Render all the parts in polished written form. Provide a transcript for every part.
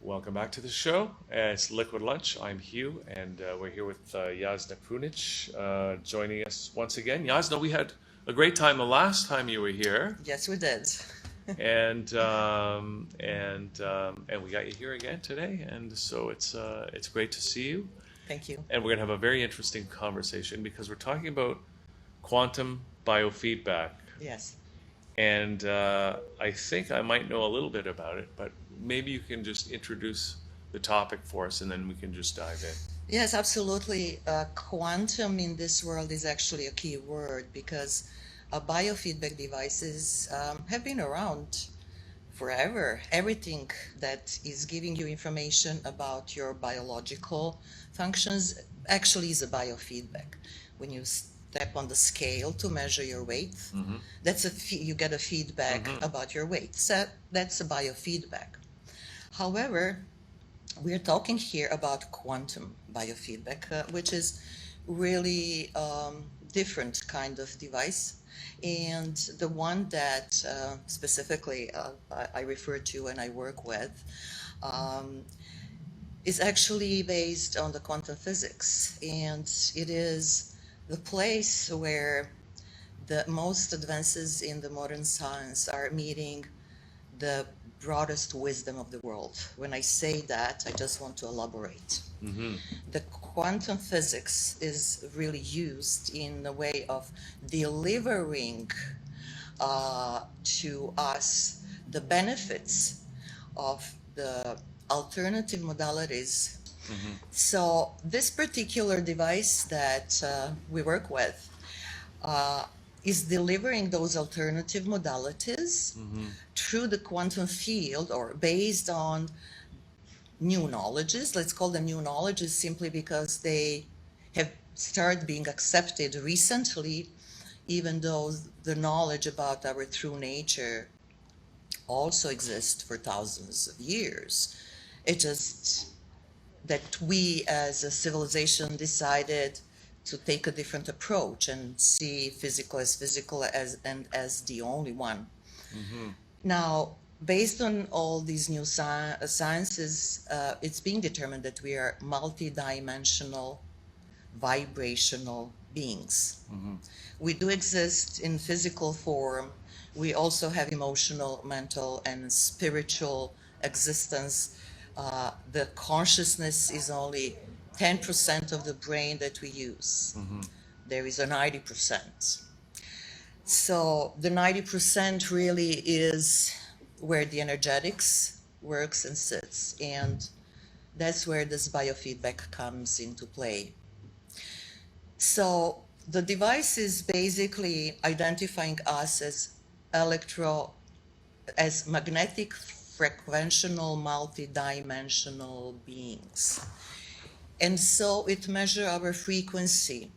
Welcome back to the show. It's Liquid Lunch. I'm Hugh, and we're here with Jasna Krunic joining us once again. Jasna, we had a great time the last time you were here, Yes, we did. and we got you here again today, and so it's great to see you. Thank you. And we're gonna have a very interesting conversation because we're talking about quantum biofeedback. Yes. And I think I might know a little bit about it, but maybe you can just introduce the topic for us and then we can just dive in. Yes, absolutely. Quantum in this world is actually a key word because biofeedback devices have been around forever. Everything that is giving you information about your biological functions actually is a biofeedback. When you step on the scale to measure your weight, you get a feedback about your weight. So that's a biofeedback. However, we're talking here about quantum biofeedback, which is really different kind of device. And the one that specifically I refer to and I work with is actually based on the quantum physics. And it is the place where the most advances in the modern science are meeting the broadest wisdom of the world. When I say that, I just want to elaborate. The quantum physics is really used in a way of delivering to us the benefits of the alternative modalities. So this particular device that we work with is delivering those alternative modalities through the quantum field or based on new knowledges. Let's call them new knowledges simply because they have started being accepted recently, even though the knowledge about our true nature also exists for thousands of years. It's just that we as a civilization decided to take a different approach and see physical and as the only one. Now, based on all these new sciences, it's being determined that we are multidimensional vibrational beings. We do exist in physical form. We also have emotional, mental, and spiritual existence. The consciousness is only 10% of the brain that we use. There is a 90%. So the 90% really is where the energetics works and sits. And that's where this biofeedback comes into play. So the device is basically identifying us as magnetic frequential multidimensional beings. And so it measures our frequency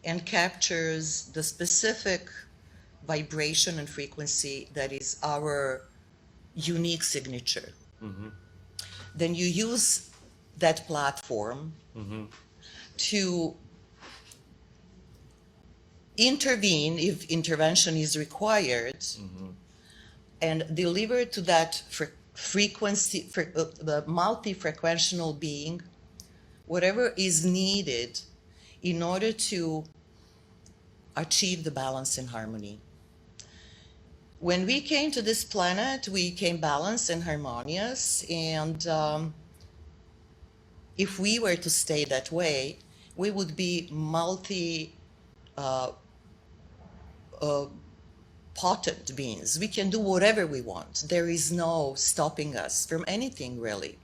and captures the specific vibration and frequency that is our unique signature. Then you use that platform to intervene if intervention is required and deliver to that frequency, the multi-frequential being, whatever is needed in order to achieve the balance and harmony. When we came to this planet, we came balanced and harmonious, and if we were to stay that way, we would be potent beings. We can do whatever we want. There is no stopping us from anything, really.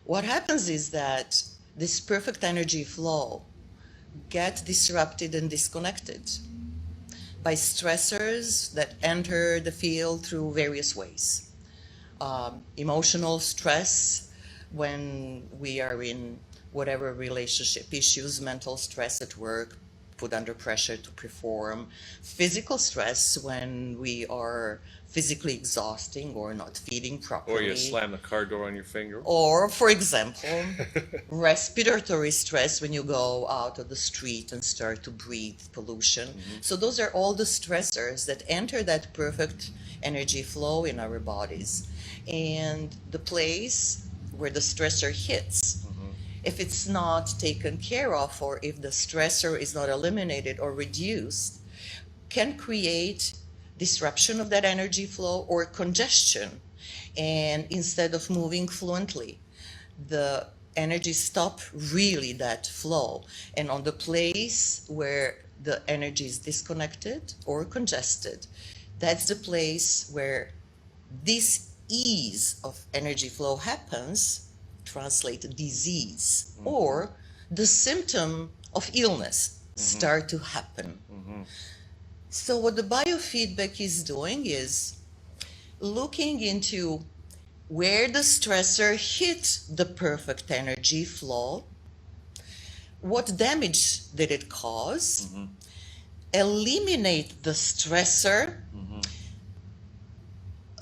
What happens is that this perfect energy flow gets disrupted and disconnected by stressors that enter the field through various ways. Emotional stress when we are in whatever relationship issues, mental stress at work, put under pressure to perform, physical stress when we are physically exhausting or not feeding properly. Or you slam the car door on your finger. Or, for example, respiratory stress when you go out of the street and start to breathe pollution. So those are all the stressors that enter that perfect energy flow in our bodies. And the place where the stressor hits, if it's not taken care of, or if the stressor is not eliminated or reduced, can create disruption of that energy flow or congestion. And instead of moving fluently, the energy stop really that flow. And on the place where the energy is disconnected or congested, that's the place where this ease of energy flow happens, translate disease, or the symptom of illness start to happen. So what the biofeedback is doing is looking into where the stressor hit the perfect energy flow, what damage did it cause, eliminate the stressor,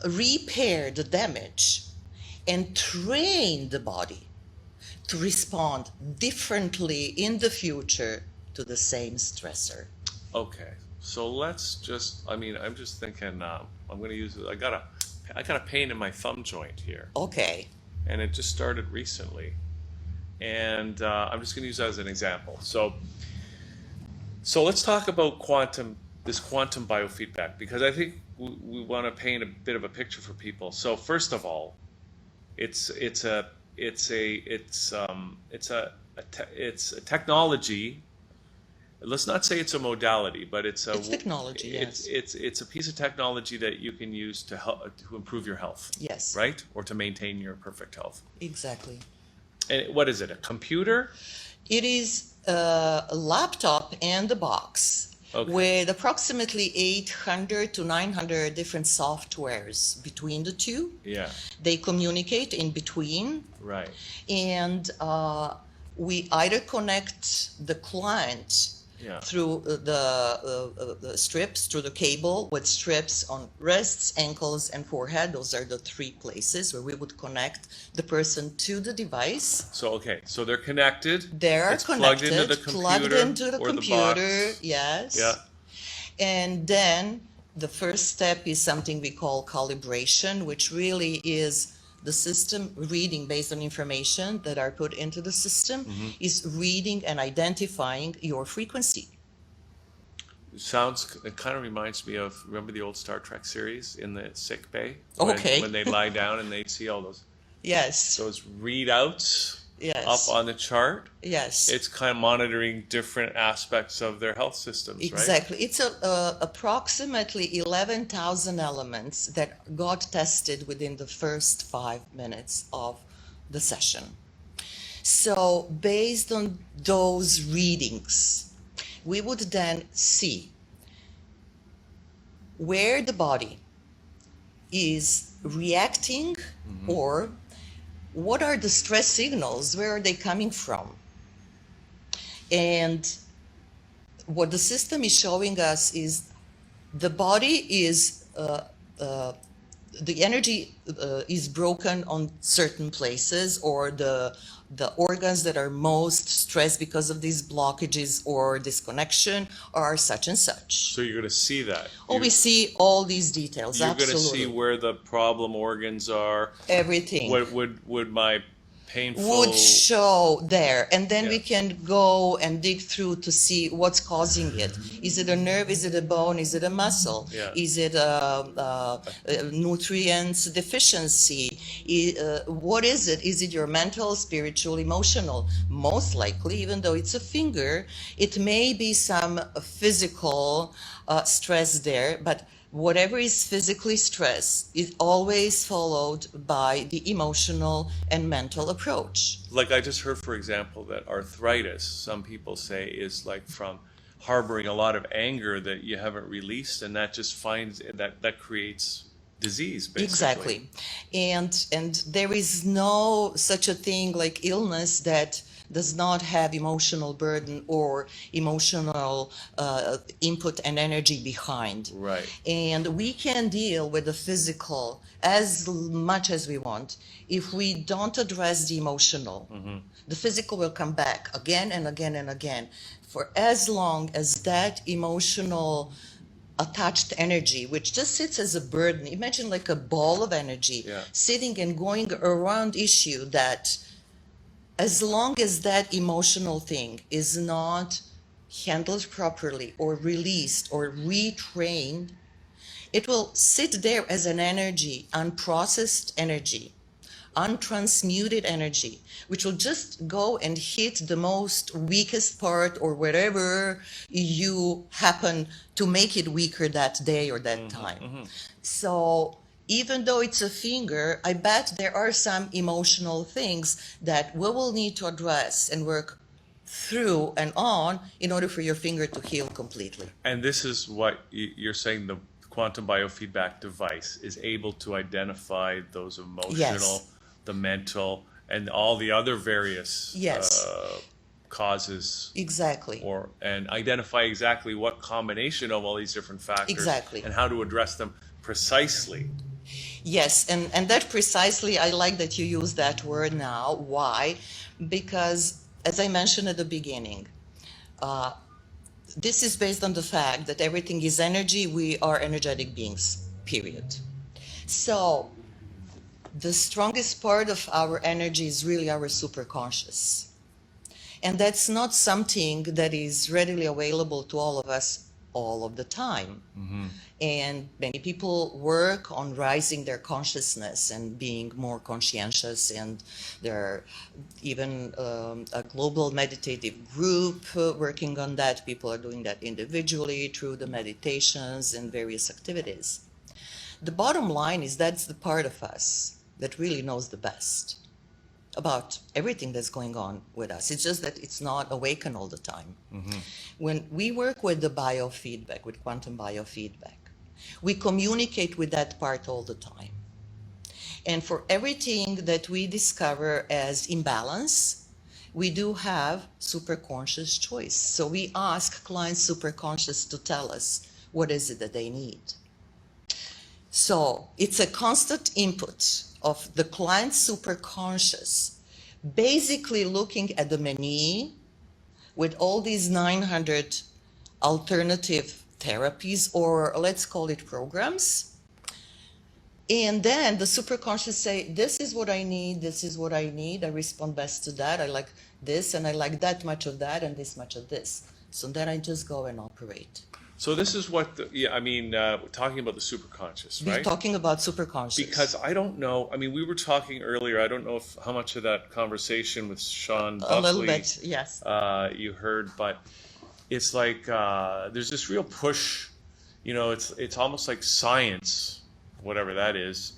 repair the damage, and train the body to respond differently in the future to the same stressor. Okay, so let's just, I'm just thinking, I'm going to use, I got a pain in my thumb joint here. Okay. And it just started recently. And I'm just going to use that as an example. So let's talk about this quantum biofeedback, because I think we want to paint a bit of a picture for people. So first of all, it's a technology. Let's not say it's a modality, but it's technology. Yes. It's a piece of technology that you can use to help to improve your health. Yes. Right? Or to maintain your perfect health. Exactly. And what is it? A computer? It is a laptop and a box. Okay. With approximately 800 to 900 different softwares between the two. Yeah. They communicate in between. Right. And we either connect the client through the strips, through the cable, with strips on wrists, ankles, and forehead. Those are the three places where we would connect the person to the device. So, okay, so they're connected. They're connected, plugged into the computer, yes. Yeah. And then the first step is something we call calibration, which really is the system reading based on information that are put into the system, is reading and identifying your frequency. It kind of reminds me of, remember the old Star Trek series in the sick bay? Okay. When they lie down and they see all those. Yes. Those readouts. Yes. Up on the chart. Yes. It's kind of monitoring different aspects of their health systems, exactly. Right? It's approximately 11,000 elements that got tested within the first 5 minutes of the session. So based on those readings, we would then see where the body is reacting or what are the stress signals? Where are they coming from? And what the system is showing us is the body is, the energy is broken on certain places, or the organs that are most stressed because of these blockages or disconnection are such and such. So you're going to see that. We see all these details. You're Absolutely. going to see where the problem organs are. Everything. Would my painful... Would show there, and then we can go and dig through to see what's causing it. Is it a nerve? Is it a bone? Is it a muscle? Is it a nutrients deficiency? What is it? Is it your mental, spiritual, emotional? Most likely, even though it's a finger, it may be some physical stress there, but whatever is physically stressed is always followed by the emotional and mental approach. Like I just heard, for example, that arthritis, some people say, is like from harboring a lot of anger that you haven't released, and that just that creates disease, basically. Exactly. And there is no such a thing like illness that does not have emotional burden or emotional input and energy behind. Right. And we can deal with the physical as much as we want. If we don't address the emotional, the physical will come back again and again and again. For as long as that emotional attached energy, which just sits as a burden, imagine like a ball of energy Yeah. sitting and going around issue, that as long as that emotional thing is not handled properly or released or retrained, it will sit there as an energy, unprocessed energy, untransmuted energy, which will just go and hit the most weakest part or wherever you happen to make it weaker that day or that time. So even though it's a finger, I bet there are some emotional things that we will need to address and work through and on in order for your finger to heal completely. And this is what you're saying, the quantum biofeedback device is able to identify those emotional, Yes. the mental, and all the other various Yes. Causes, Exactly. and identify exactly what combination of all these different factors Exactly. and how to address them precisely. Yes, and that precisely, I like that you use that word now. Why? Because, as I mentioned at the beginning, this is based on the fact that everything is energy. We are energetic beings, period. So, the strongest part of our energy is really our superconscious. And that's not something that is readily available to all of us all of the time. And many people work on rising their consciousness and being more conscientious, and there are even a global meditative group working on that. People are doing that individually through the meditations and various activities. The bottom line is that's the part of us that really knows the best about everything that's going on with us. It's just that it's not awakened all the time. When we work with the biofeedback, with quantum biofeedback, we communicate with that part all the time. And for everything that we discover as imbalance, we do have superconscious choice. So we ask clients superconscious to tell us what is it that they need. So it's a constant input of the client's superconscious, basically looking at the menu with all these 900 alternative therapies, or let's call it programs. And then the superconscious say, this is what I need, this is what I need. I respond best to that. I like this, and I like that much of that, and this much of this. So then I just go and operate. So this is what, we're talking about the superconscious, right? We're talking about superconscious. Because I don't know, we were talking earlier, I don't know how much of that conversation with Sean Buckley a little bit, yes. You heard, but it's like there's this real push, it's almost like science, whatever that is,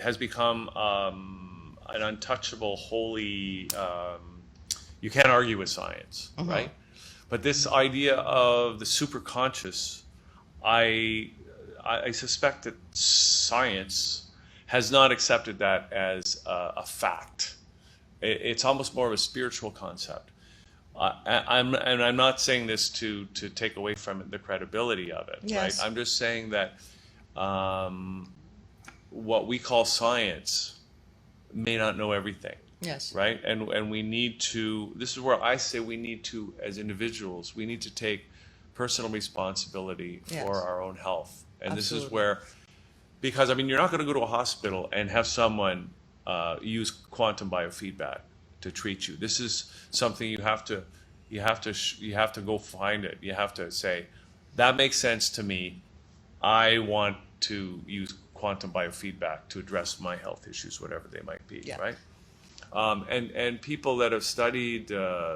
has become an untouchable, holy, you can't argue with science, right? But this idea of the superconscious, I suspect that science has not accepted that as a fact. It's almost more of a spiritual concept. I'm not saying this to take away from it, the credibility of it, Yes. right? I'm just saying that what we call science may not know everything. Yes. Right? And we need to, this is where I say we need to, as individuals, we need to take personal responsibility Yes. for our own health. And this is Absolutely. where, because you're not going to go to a hospital and have someone use quantum biofeedback to treat you. This is something you have to go find it. You have to say, that makes sense to me. I want to use quantum biofeedback to address my health issues, whatever they might be, Yeah. right? And people that have studied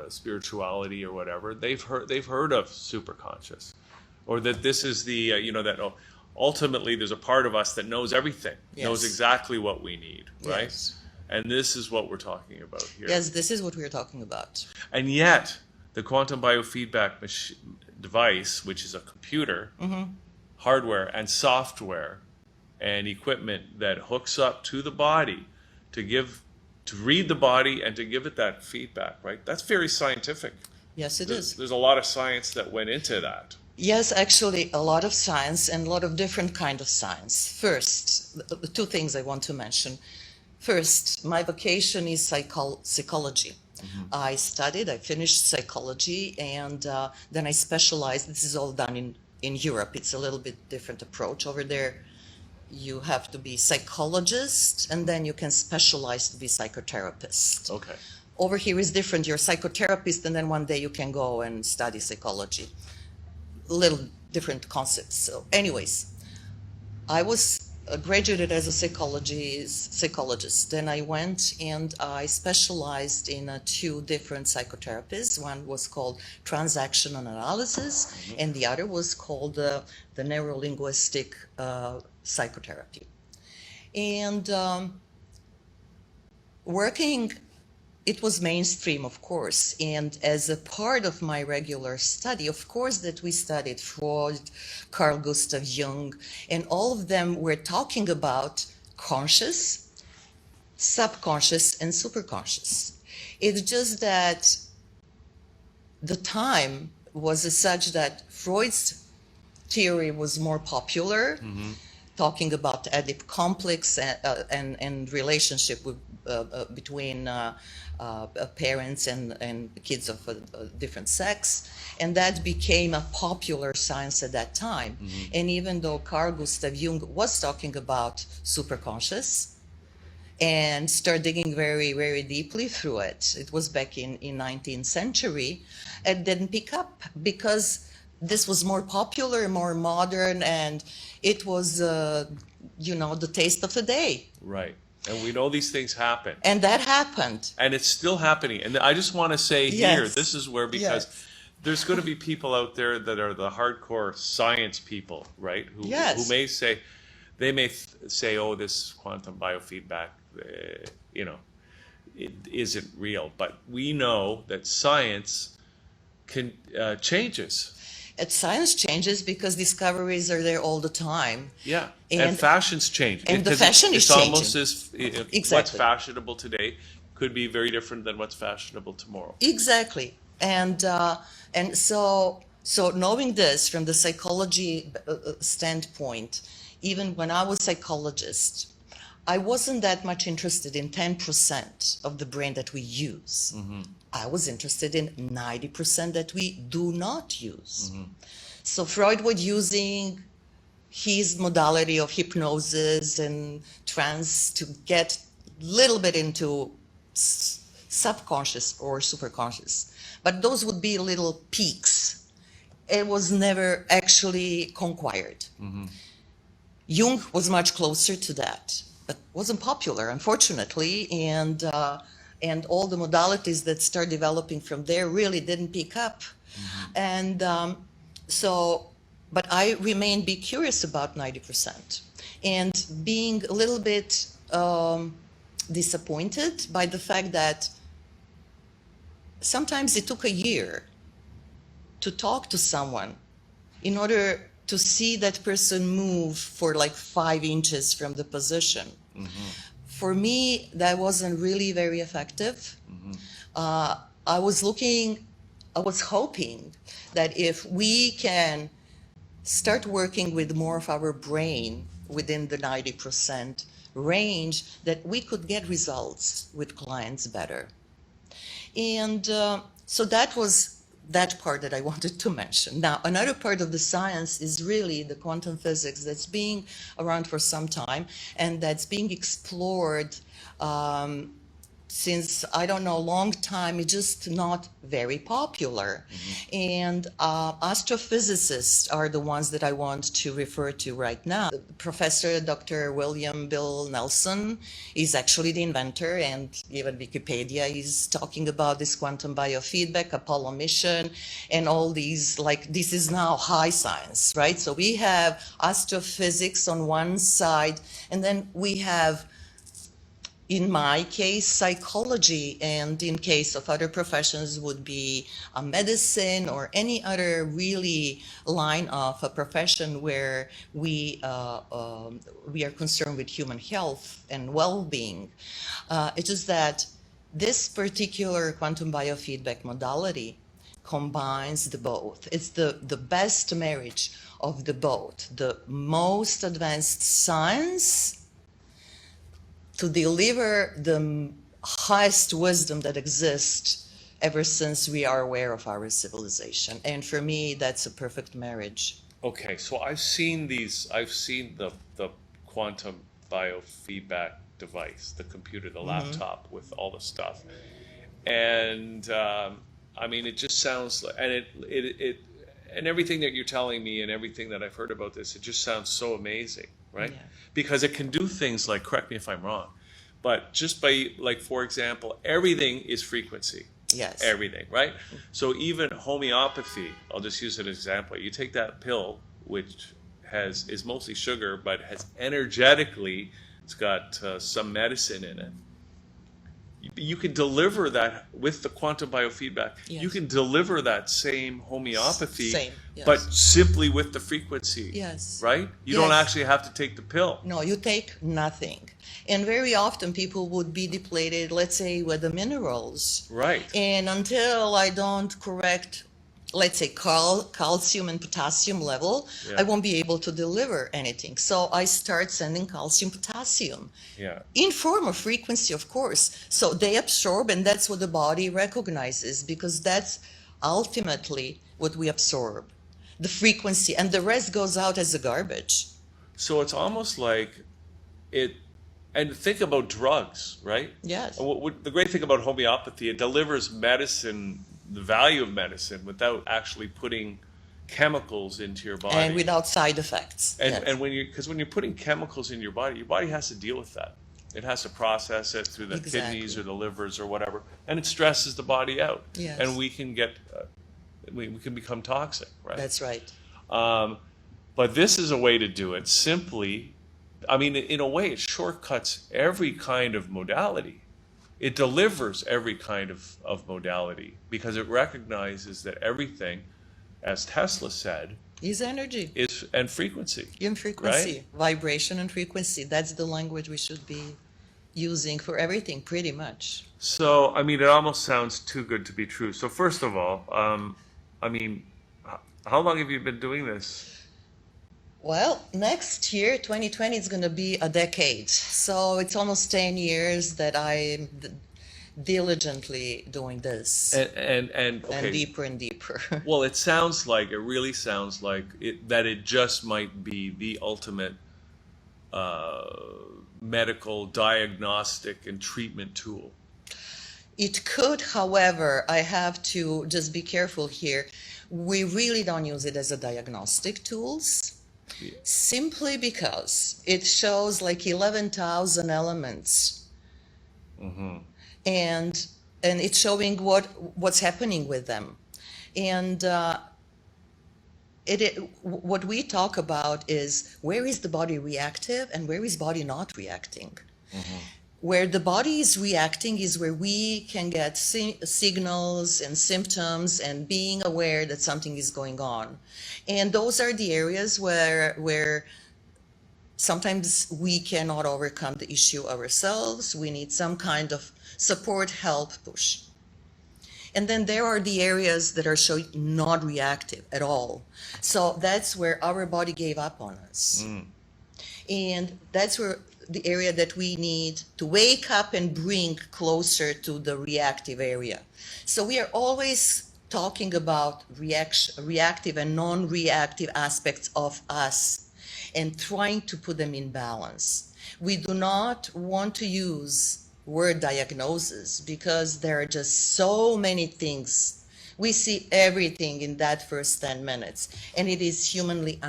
spirituality or whatever, they've heard of superconscious, or that this is the that ultimately there's a part of us that knows everything, Yes. knows exactly what we need, right? Yes. And this is what we're talking about here. Yes, this is what we're talking about. And yet, the quantum biofeedback device, which is a computer, hardware and software and equipment that hooks up to the body to give to read the body and to give it that feedback, right? That's very scientific. Yes, it is. There's a lot of science that went into that. Yes, actually, a lot of science and a lot of different kind of science. First, the two things I want to mention. First, my vocation is psychology. I finished psychology, and then I specialized. This is all done in Europe. It's a little bit different approach. Over there, you have to be psychologist, and then you can specialize to be psychotherapist. Okay. Over here is different. You're a psychotherapist, and then one day you can go and study psychology. Little different concepts. So anyways, I was graduated as a psychologist. Then I went and I specialized in two different psychotherapies. One was called transactional analysis, and the other was called the neuro-linguistic psychotherapy. And working, it was mainstream, of course, and as a part of my regular study, of course, that we studied Freud, Carl Gustav Jung, and all of them were talking about conscious, subconscious, and superconscious. It's just that the time was such that Freud's theory was more popular, talking about the Oedip complex and relationship with, between parents and kids of a different sex, and that became a popular science at that time. And even though Carl Gustav Jung was talking about superconscious and started digging very, very deeply through it, it was back in 19th century, it didn't pick up because this was more popular, more modern, and it was, you know, the taste of the day. Right. And we know these things happen. And that happened. And it's still happening. And I just want to say here, this is where, because there's going to be people out there that are the hardcore science people, right? Who may say, say, oh, this quantum biofeedback, you know, it isn't real. But we know that science can changes. Science changes because discoveries are there all the time. Yeah, and fashions change. And the fashion is changing. It's almost as what's fashionable today could be very different than what's fashionable tomorrow. Exactly. And so knowing this from the psychology standpoint, even when I was a psychologist, I wasn't that much interested in 10% of the brain that we use. I was interested in 90% that we do not use. So Freud was using his modality of hypnosis and trance to get a little bit into subconscious or superconscious. But those would be little peaks. It was never actually conquired. Jung was much closer to that, but wasn't popular, unfortunately, and all the modalities that start developing from there really didn't pick up. And but I remained be curious about 90%, and being a little bit disappointed by the fact that sometimes it took a year to talk to someone in order to see that person move for like 5 inches from the position. For me, that wasn't really very effective. I was hoping that if we can start working with more of our brain within the 90% range, that we could get results with clients better. And so that was that part that I wanted to mention. Now, another part of the science is really the quantum physics that's being around for some time and that's being explored since, I don't know, a long time. It's just not very popular. And astrophysicists are the ones that I want to refer to right now. Professor Dr. William Bill Nelson is actually the inventor, and even Wikipedia is talking about this quantum biofeedback, Apollo mission, and all these, like, this is now high science, right? So we have astrophysics on one side, and then we have in my case, psychology, and in case of other professions would be medicine or any other really line of a profession where we are concerned with human health and well-being. It's just that this particular quantum biofeedback modality combines the both. It's the best marriage of the both, the most advanced science to deliver the highest wisdom that exists ever since we are aware of our civilization. And for me, that's a perfect marriage. Okay, so I've seen the quantum biofeedback device, the computer, the laptop with all the stuff. And I mean, it just sounds like, and it and everything that you're telling me and everything that I've heard about this, it just sounds so amazing, right? Yeah. Because it can do things like, correct me if I'm wrong, but just by, like, for example, everything is frequency. Yes. Everything, right? So even homeopathy, I'll just use an example. You take that pill, which is mostly sugar, but has energetically, it's got some medicine in it. You can deliver that with the quantum biofeedback. Yes. You can deliver that same homeopathy, Yes. but simply with the frequency. Yes. Right? You don't Yes. actually have to take the pill. No, you take nothing. And very often people would be depleted, let's say, with the minerals. Right. And until I don't correct, let's say, calcium and potassium level, Yeah. I won't be able to deliver anything. So I start sending calcium, potassium. Yeah. In form of frequency, of course. So they absorb, and that's what the body recognizes, because that's ultimately what we absorb, the frequency, and the rest goes out as a garbage. So it's almost like it, and think about drugs, right? Yes. And the great thing about homeopathy, it delivers medicine, the value of medicine, without actually putting chemicals into your body. And without side effects. And, Yes. and when you're putting chemicals in your body has to deal with that. It has to process it through the kidneys or the livers or whatever, and it stresses the body out. Yes. And we can get, we can become toxic, right? That's right. But this is a way to do it simply. I mean, in a way, it shortcuts every kind of modality. It delivers every kind of modality because it recognizes that everything, as Tesla said, Is energy. is and frequency. In frequency. Right? Vibration and frequency. That's the language we should be using for everything, pretty much. So, I mean, it almost sounds too good to be true. So, first of all, I mean, how long have you been doing this? Well, next year, 2020, is going to be a decade. So it's almost 10 years that I'm diligently doing this. And okay. And deeper and deeper. Well, it really sounds like that it just might be the ultimate medical diagnostic and treatment tool. It could, however, I have to just be careful here. We really don't use it as a diagnostic tools. Yeah. Simply because it shows like 11,000 elements. Mm-hmm. And it's showing what's happening with them. And what we talk about is where is the body reactive and where is body not reacting. Mm-hmm. Where the body is reacting is where we can get signals and symptoms and being aware that something is going on. And those are the areas where sometimes we cannot overcome the issue ourselves. We need some kind of support, help, push. And then there are the areas that are showing not reactive at all. So that's where our body gave up on us. Mm. And that's where the area that we need to wake up and bring closer to the reactive area. So we are always talking about reactive and non-reactive aspects of us and trying to put them in balance. We do not want to use word diagnosis because there are just so many things. We see everything in that first 10 minutes, and it is humanly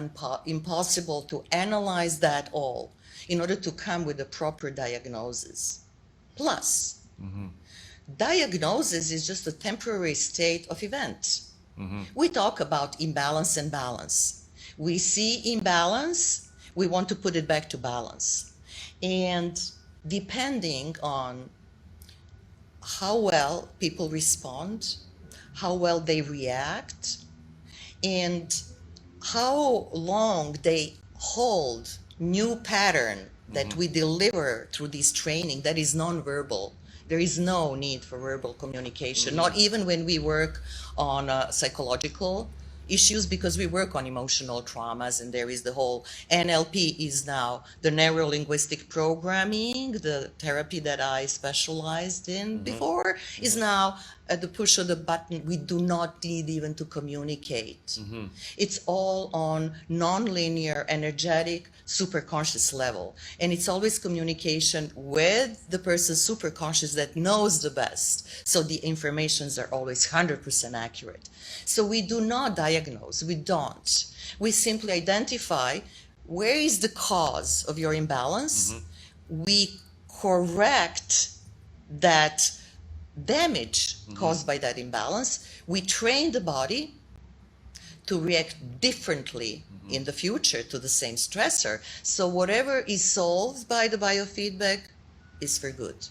impossible to analyze that all in order to come with a proper diagnosis. Plus, diagnosis is just a temporary state of event. We talk about imbalance and balance. We see imbalance, we want to put it back to balance. And depending on how well people respond, how well they react, and how long they hold new pattern that we deliver through this training that is nonverbal. There is no need for verbal communication, not even when we work on psychological issues, because we work on emotional traumas, and there is the whole NLP is now the neuro-linguistic programming, the therapy that I specialized in before, is now at the push of the button. We do not need even to communicate. It's all on non-linear, energetic, superconscious level. And it's always communication with the person superconscious that knows the best. So the informations are always 100% accurate. So we do not diagnose, we don't. We simply identify where is the cause of your imbalance. We correct that damage caused by that imbalance. We train the body to react differently in the future to the same stressor. So whatever is solved by the biofeedback is for good.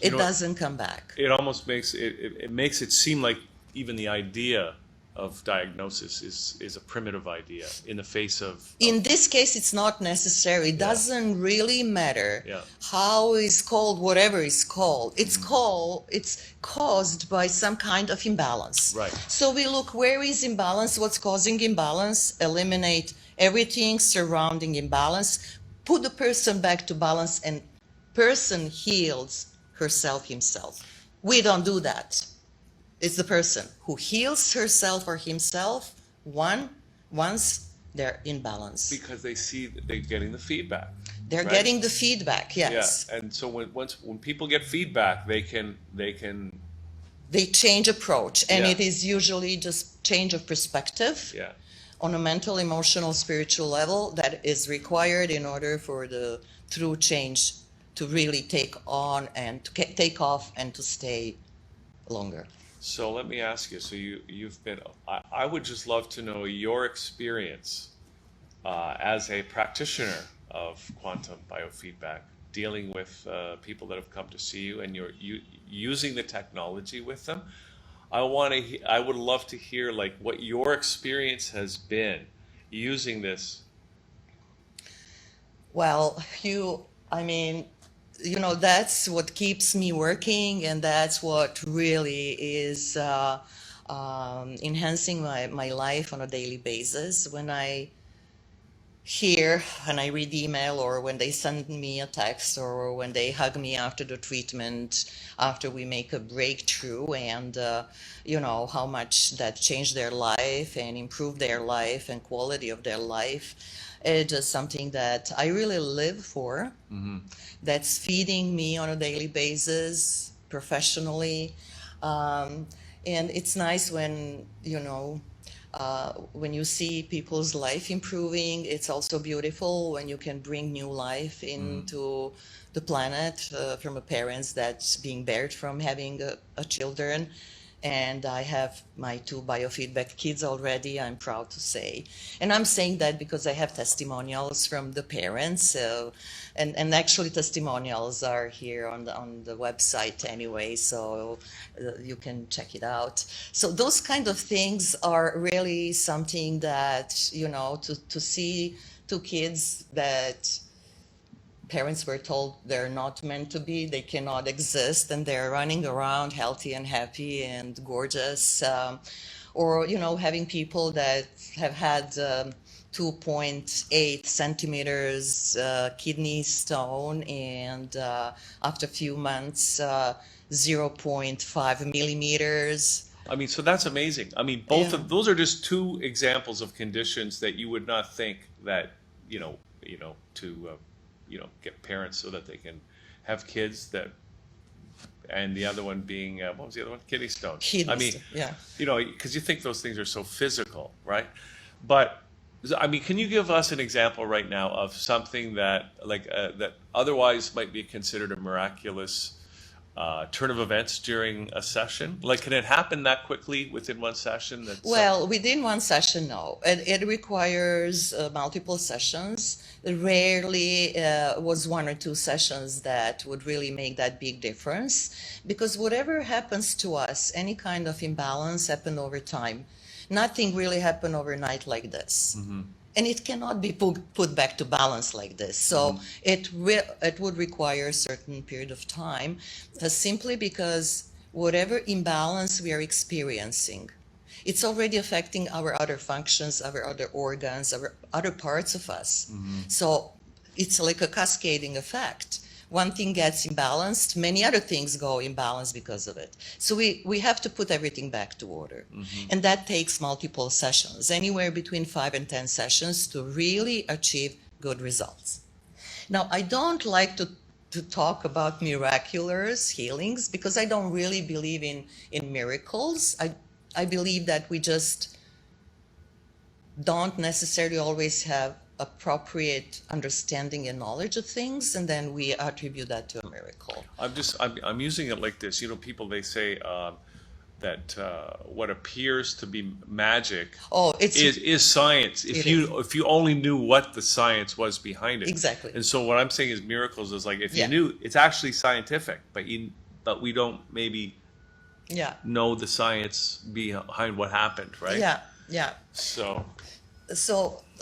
It doesn't come back. It almost makes it makes it seem like even the idea of diagnosis is a primitive idea in the face of In this case, it's not necessary. It doesn't really matter how it's called, whatever is called. It's caused by some kind of imbalance. Right. So we look where is imbalance, what's causing imbalance, eliminate everything surrounding imbalance, put the person back to balance, and person heals herself, himself. We don't do that. It's the person who heals herself or himself once they're in balance. because they see that they're getting the feedback. They're right? getting the feedback, yes. Yeah, and so when people get feedback, they can They change approach, and Yeah. it is usually just change of perspective on a mental, emotional, spiritual level that is required in order for the true change to really take on and to take off and to stay longer. So let me ask you. So you've been. I would just love to know your experience as a practitioner of quantum biofeedback, dealing with people that have come to see you, and you're using the technology with them. I would love to hear like what your experience has been using this. Well, that's what keeps me working, and that's what really is enhancing my life on a daily basis. When I hear and I read email, or when they send me a text, or when they hug me after the treatment, after we make a breakthrough, and how much that changed their life and improved their life and quality of their life. It's just something that I really live for. That's feeding me on a daily basis, professionally. And it's nice when you see people's life improving. It's also beautiful when you can bring new life into the planet from a parents that's being barred from having a children. And I have my 2 biofeedback kids already, I'm proud to say. And I'm saying that because I have testimonials from the parents, and actually testimonials are here on the website anyway, so you can check it out. So those kind of things are really something that, to see 2 kids that parents were told they're not meant to be, they cannot exist, and they're running around healthy and happy and gorgeous. Or, having people that have had 2.8 centimeters kidney stone, and after a few months, 0.5 millimeters. I mean, so that's amazing. I mean, both of those are just 2 examples of conditions that you would not think that to get parents so that they can have kids that, and the other one being what was the other one? Kidney stone. I mean, because you think those things are so physical, right? But I mean, can you give us an example right now of something that that otherwise might be considered a miraculous turn of events during a session? Like, can it happen that quickly within one session? Well, within one session, no. It requires multiple sessions. Rarely was one or two sessions that would really make that big difference, because whatever happens to us, any kind of imbalance happen over time. Nothing really happened overnight like this. And it cannot be put back to balance like this. So it would require a certain period of time, simply because whatever imbalance we are experiencing, it's already affecting our other functions, our other organs, our other parts of us. So it's like a cascading effect. One thing gets imbalanced, many other things go imbalanced because of it. So we have to put everything back to order. And that takes multiple sessions, anywhere between 5 and 10 sessions to really achieve good results. Now, I don't like to talk about miraculous healings, because I don't really believe in miracles. I believe that we just don't necessarily always have appropriate understanding and knowledge of things, and then we attribute that to a miracle. I'm using it like this. You know, people, they say that what appears to be magic is science. If you only knew what the science was behind it. Exactly. And so what I'm saying is miracles is like, if you knew, it's actually scientific, but we don't maybe know the science behind what happened, right? Yeah. So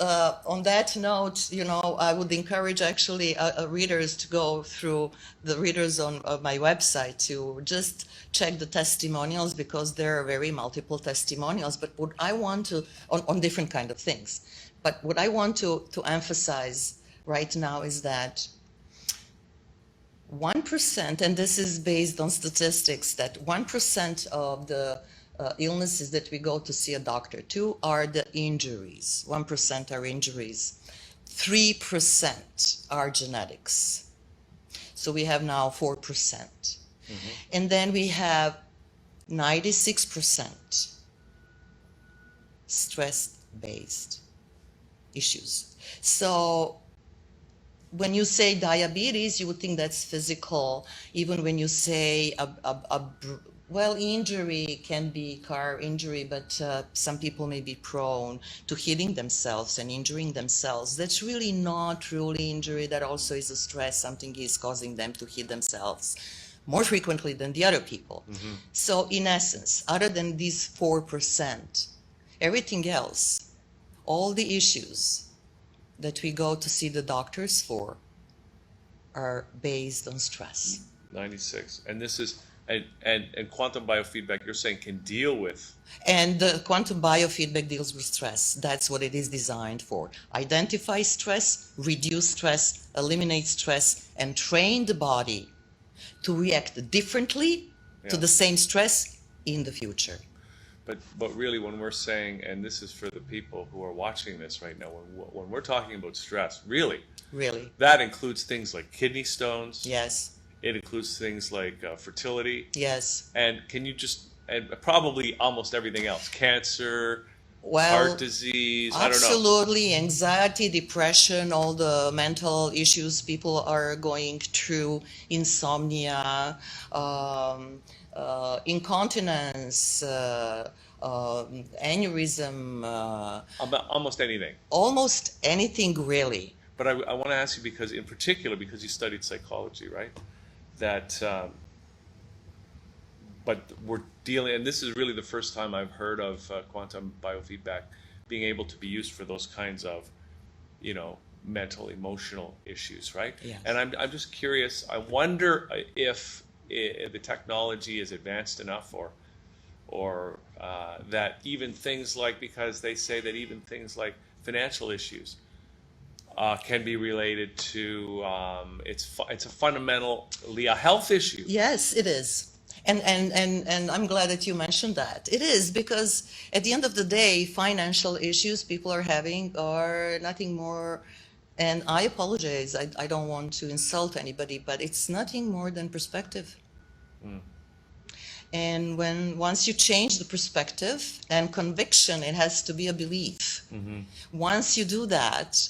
on that note, you know, I would encourage actually readers to go through the readers on my website to just check the testimonials, because there are very multiple testimonials. But what I want to, on different kind of things, but what I want to emphasize right now is that 1%, and this is based on statistics, that 1% of the illnesses that we go to see a doctor to are the injuries. 1% are injuries. 3% are genetics. So we have now 4%. And then we have 96% stress-based issues. So when you say diabetes, you would think that's physical. Even when you say well, injury can be car injury, but some people may be prone to hitting themselves and injuring themselves. That's really not truly injury. That also is a stress. Something is causing them to hit themselves more frequently than the other people. So in essence, other than these 4%, everything else, all the issues that we go to see the doctors for are based on stress. 96. And this is, and quantum biofeedback, you're saying, can deal with. And the quantum biofeedback deals with stress. That's what it is designed for. Identify stress, reduce stress, eliminate stress, and train the body to react differently to the same stress in the future. But really, when we're saying, and this is for the people who are watching this right now, when we're talking about stress, really, that includes things like kidney stones. Yes. It includes things like fertility. Yes. And can you just, and probably almost everything else, cancer, heart disease, I don't know. Absolutely, anxiety, depression, all the mental issues people are going through, insomnia, incontinence, aneurysm. Almost anything. Almost anything, really. But I want to ask you, because in particular, because you studied psychology, right? That, but we're dealing, and this is really the first time I've heard of quantum biofeedback being able to be used for those kinds of, you know, mental, emotional issues, right? Yes. And I'm just curious, I wonder if the technology is advanced enough, or that even things like, because they say that even things like financial issues can be related to, it's a fundamentally a health issue. Yes, it is. And I'm glad that you mentioned that. It is, because at the end of the day, financial issues people are having are nothing more, and I apologize, I don't want to insult anybody, but it's nothing more than perspective. And once you change the perspective and conviction, it has to be a belief. Once you do that,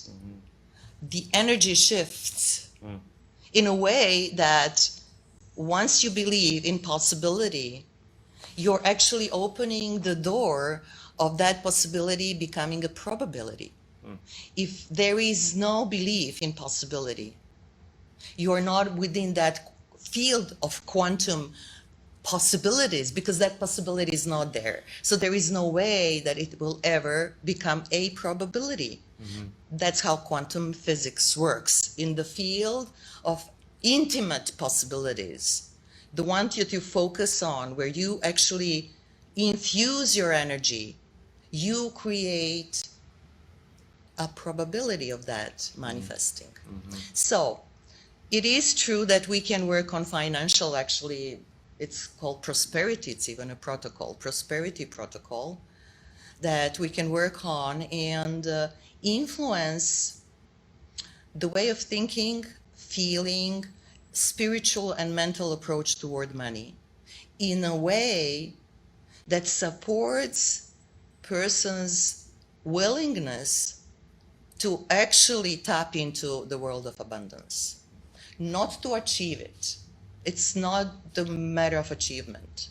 the energy shifts in a way that once you believe in possibility, you're actually opening the door of that possibility becoming a probability. If there is no belief in possibility, you are not within that field of quantum possibilities, because that possibility is not there. So there is no way that it will ever become a probability. That's how quantum physics works in the field of intimate possibilities, the one that you focus on, where you actually infuse your energy. You create a probability of that manifesting. So it is true that we can work on financial, actually, it's called prosperity. It's even a protocol, prosperity protocol, that we can work on and influence the way of thinking, feeling, spiritual and mental approach toward money in a way that supports person's willingness to actually tap into the world of abundance, not to achieve it. It's not the matter of achievement.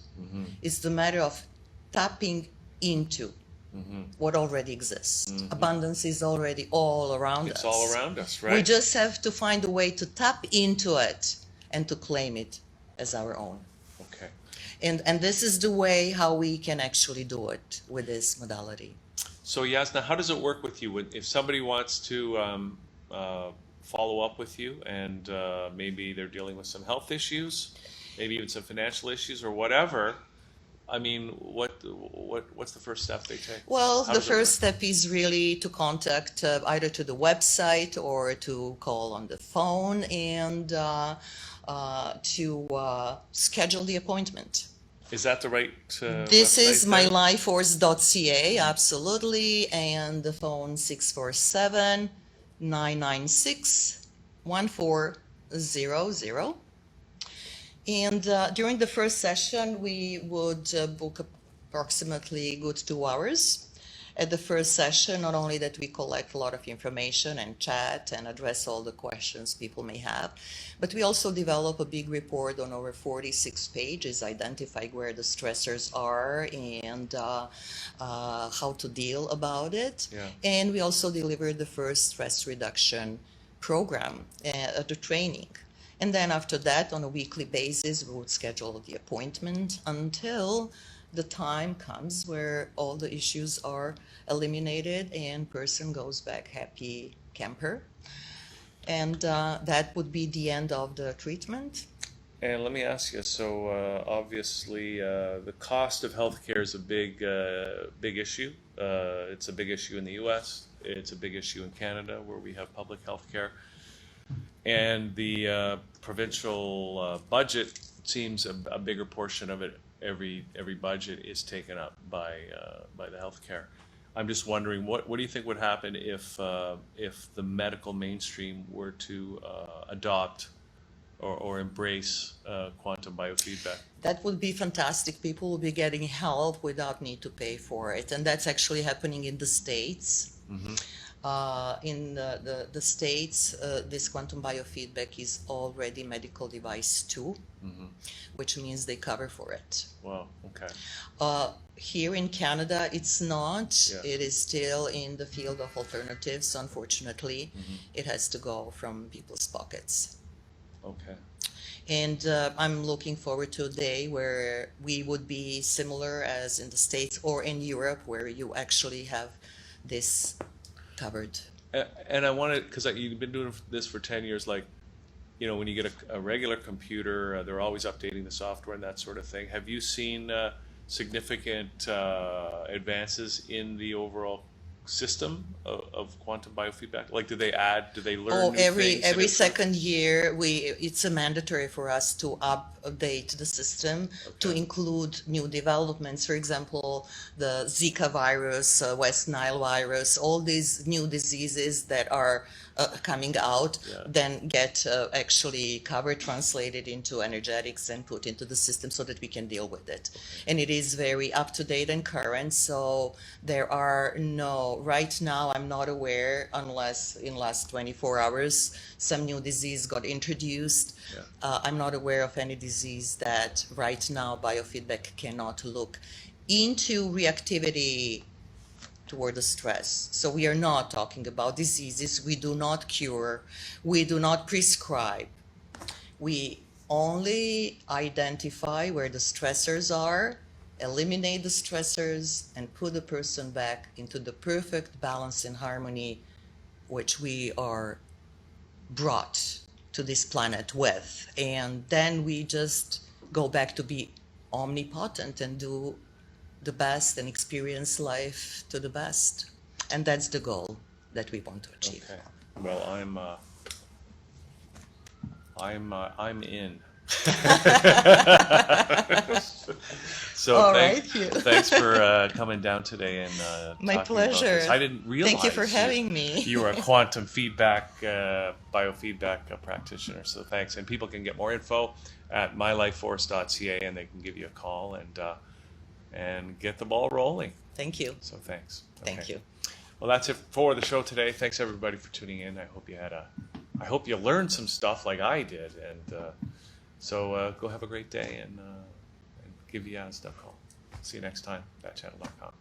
It's the matter of tapping into what already exists. Abundance is already all around us. It's all around us, right? We just have to find a way to tap into it and to claim it as our own. Okay. And this is the way how we can actually do it with this modality. So Jasna, how does it work with you? If somebody wants to follow up with you and maybe they're dealing with some health issues, maybe even some financial issues or whatever, I mean, what's the first step they take? Well, How the does it work? first step is really to contact either to the website or to call on the phone and to schedule the appointment. Is that the right This website is there? mylifeforce.ca, absolutely, and the phone 647-996-1400. And during the first session, we would book approximately good 2 hours. At the first session, not only that we collect a lot of information and chat and address all the questions people may have, but we also develop a big report on over 46 pages identifying where the stressors are and how to deal about it. Yeah. And we also deliver the first stress reduction program, the training. And then after that, on a weekly basis, we would schedule the appointment until the time comes where all the issues are eliminated and person goes back happy camper. And that would be the end of the treatment. And let me ask you, so obviously the cost of healthcare is a big issue. It's a big issue in the US. It's a big issue in Canada where we have public healthcare. And the provincial budget seems a bigger portion of it. Every budget is taken up by the healthcare. I'm just wondering, what do you think would happen if the medical mainstream were to adopt or embrace quantum biofeedback? That would be fantastic. People will be getting help without need to pay for it, and that's actually happening in the States. In the States, this quantum biofeedback is already medical device 2, which means they cover for it. Wow, okay. Here in Canada, it's not. Yeah. It is still in the field of alternatives. Unfortunately, it has to go from people's pockets. Okay. And I'm looking forward to a day where we would be similar as in the States or in Europe, where you actually have this covered. And I wanted, because you've been doing this for 10 years, like, you know, when you get a regular computer, they're always updating the software and that sort of thing. Have you seen significant advances in the overall system of quantum biofeedback? Like, do they learn new things? Every second year, it's a mandatory for us to update the system to Okay. include new developments. For example, the Zika virus, West Nile virus, all these new diseases that are coming out, Yeah. then get actually covered, translated into energetics, and put into the system so that we can deal with it. And it is very up to date and current. So there are no, right now, I'm not aware, unless in last 24 hours, some new disease got introduced. Yeah. I'm not aware of any disease that right now biofeedback cannot look into reactivity toward the stress. So we are not talking about diseases. We do not cure. We do not prescribe. We only identify where the stressors are, eliminate the stressors, and put the person back into the perfect balance and harmony which we are brought to this planet with. And then we just go back to be omnipotent and do the best and experience life to the best. And that's the goal that we want to achieve. Okay. Well, I'm in. So All right, Hugh. thanks for coming down today and My talking about pleasure. this. I didn't realize Thank you for having me. you were a quantum feedback, biofeedback practitioner. So thanks. And people can get more info at mylifeforce.ca, and they can give you a call and get the ball rolling. Thank you. So thanks. Thank Okay. you. Well, that's it for the show today. Thanks everybody for tuning in. I hope you learned some stuff like I did. And so go have a great day and give Jasna a call. See you next time, thatchannel.com.